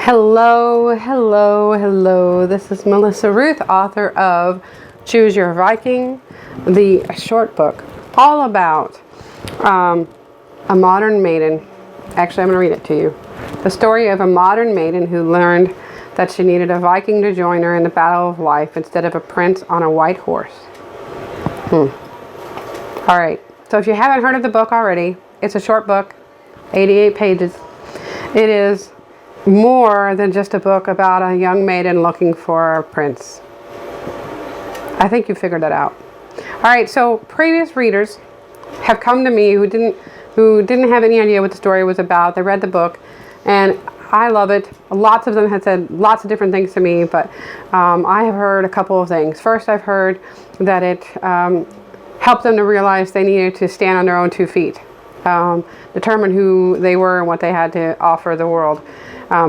Hello, hello, hello. This is Melissa Ruth, author of Choose Your Viking, the short book all about a modern maiden. Actually, I'm going to read it to you. The story of a modern maiden who learned that she needed a Viking to join her in the battle of life instead of a prince on a white horse. All right. So if you haven't heard of the book already, it's a short book, 88 pages. It is more than just a book about a young maiden looking for a prince. I think you figured that out. All right, so previous readers have come to me who didn't have any idea what the story was about. They read the book, and I love it. Lots of them had said lots of different things to me, but I have heard a couple of things. First, I've heard that it helped them to realize they needed to stand on their own 2 feet, determine who they were and what they had to offer the world.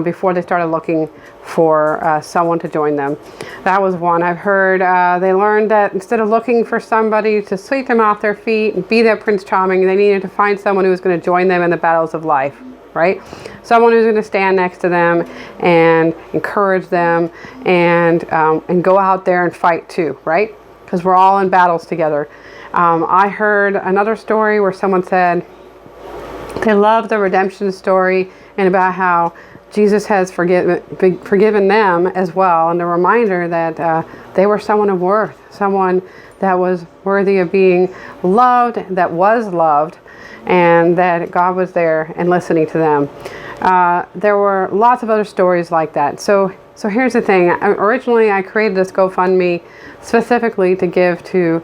Before they started looking for someone to join them. That was one. I've heard they learned that instead of looking for somebody to sweep them off their feet and be their Prince Charming, they needed to find someone who was going to join them in the battles of life, right? Someone who's going to stand next to them and encourage them and go out there and fight too, right? Because we're all in battles together. I heard another story where someone said they love the redemption story and about how Jesus has forgiven them as well, and the reminder that they were someone of worth, someone that was worthy of being loved, that was loved, and that God was there and listening to them. There were lots of other stories like that. So here's the thing. Originally, I created this GoFundMe specifically to give to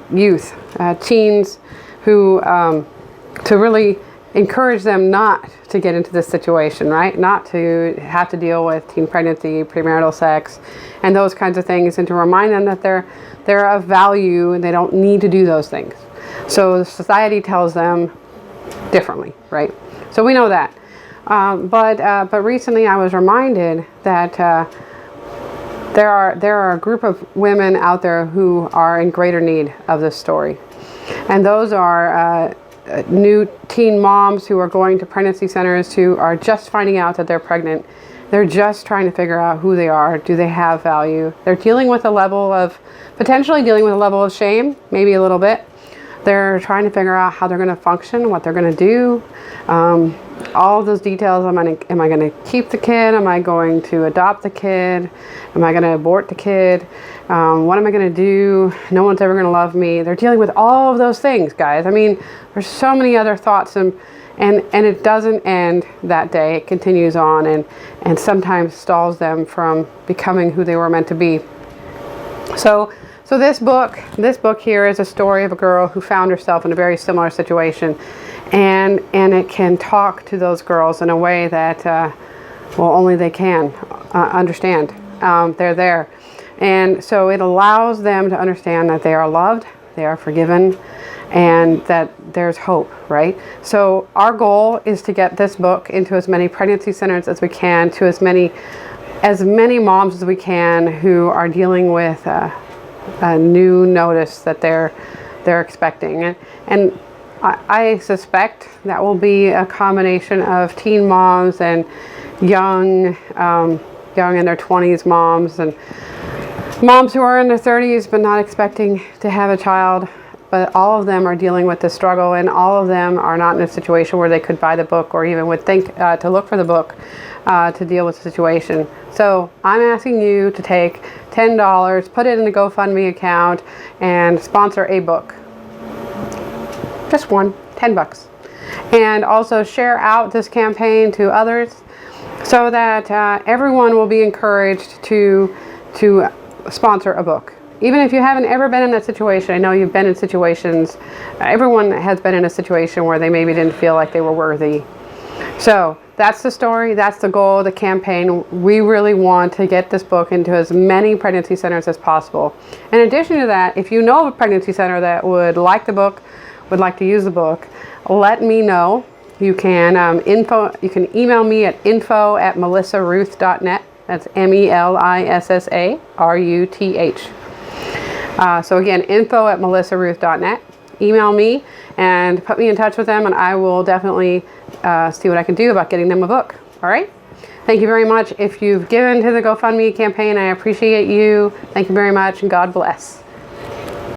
youth, teens, who to really encourage them not to get into this situation, right? Not to have to deal with teen pregnancy, premarital sex, and those kinds of things, and to remind them that they're of value and they don't need to do those things. So society tells them differently, right? So we know that. But recently I was reminded that there are a group of women out there who are in greater need of this story, and those are new teen moms who are going to pregnancy centers, who are just finding out that they're pregnant. They're just trying to figure out who they are. Do they have value? They're potentially dealing with a level of shame, maybe a little bit. They're trying to figure out how they're going to function, what they're going to do. All of those details. Am I going to keep the kid? Am I going to adopt the kid? Am I going to abort the kid? What am I going to do? No one's ever going to love me. They're dealing with all of those things, guys. I mean, there's so many other thoughts, and it doesn't end that day. It continues on and sometimes stalls them from becoming who they were meant to be. So this book here is a story of a girl who found herself in a very similar situation, and it can talk to those girls in a way that only they can understand. They're there, and so it allows them to understand that they are loved, they are forgiven, and that there's hope, right? So our goal is to get this book into as many pregnancy centers as we can, to as many moms as we can who are dealing with a new notice that they're expecting, and I suspect that will be a combination of teen moms and young in their 20s moms, and moms who are in their 30s but not expecting to have a child. But all of them are dealing with this struggle, and all of them are not in a situation where they could buy the book or even would think to look for the book to deal with the situation. So I'm asking you to take $10, put it in the GoFundMe account, and sponsor a book. Just one, $10. And also share out this campaign to others so that everyone will be encouraged to sponsor a book. Even if you haven't ever been in that situation, I know you've been in situations, everyone has been in a situation where they maybe didn't feel like they were worthy. So that's the story, that's the goal of the campaign. We really want to get this book into as many pregnancy centers as possible. In addition to that, if you know of a pregnancy center that would like the book, would like to use the book, let me know. You can you can email me at info@melissaruth.net. That's MELISSARUTH. So again, info@melissaruth.net. Email me and put me in touch with them, and I will definitely see what I can do about getting them a book. All right? Thank you very much. If you've given to the GoFundMe campaign, I appreciate you. Thank you very much, and God bless.